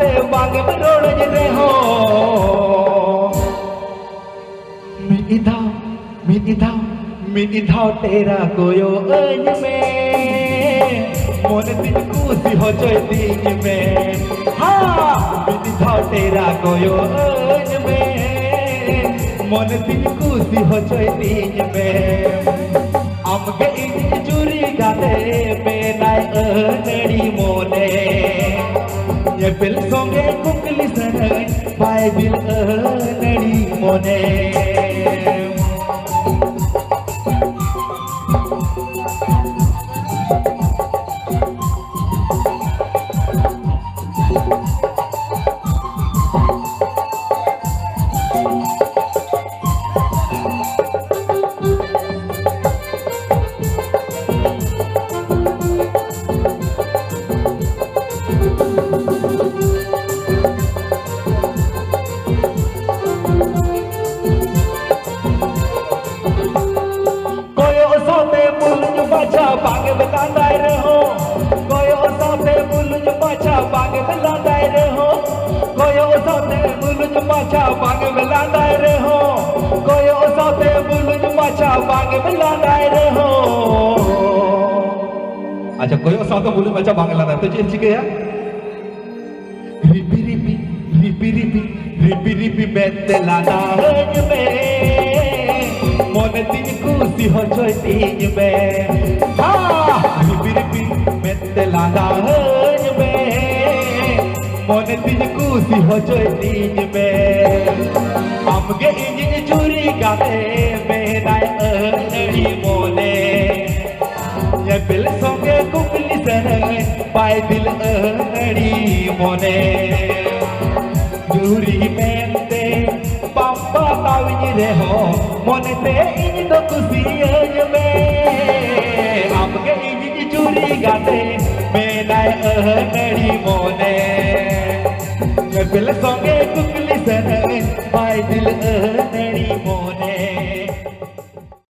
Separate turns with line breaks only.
गाते बागम रोड रहो मिठी धाव तेरा कोयो अज में मोन दिन खुशी हो जोई दिन में हाँ मिठी धाव तेरा कोयो अज में मोन दिन खुशी हो जोई दिन में आमगे इन चूरी गाते बेनाय अनड़ी मोने ये बिल सोंगे कुकली सनय बाय बिल अनड़ी मोने बागे बलांदाय रहो कोयो साथे बुलुज पाछा बागे बलांदाय रहो कोयो साथे बुलुज पाछा बागे बलांदाय रहो कोयो साथे बुलुज पाछा बागे बलांदाय रहो अच्छा कोयो साथे बुलुज पाछा बागे बलांदाय तो चेंज गया रिपी रिपी रिपी रिपी रिपी रिपी बेतलाना हज में मोन दिन खुशी हो जोई दिन में रिपी रिपी बेतलाना हज में मोन दिन खुशी हो जोई दिन में आमगे इंजिन चूरी गाते बेनाय अनड़ी मोने ये बिल सोंगे कुकली सनय पाय दिल अनड़ी मोने चूरी मेंते पापा ताविनी रहो मोने ते इन दो खुशी अज में आमगे इंजिन चूरी गाते बेनाय अनड़ी मोने ये बिल सोंगे कुकली सनय पाय दिल अनड़ी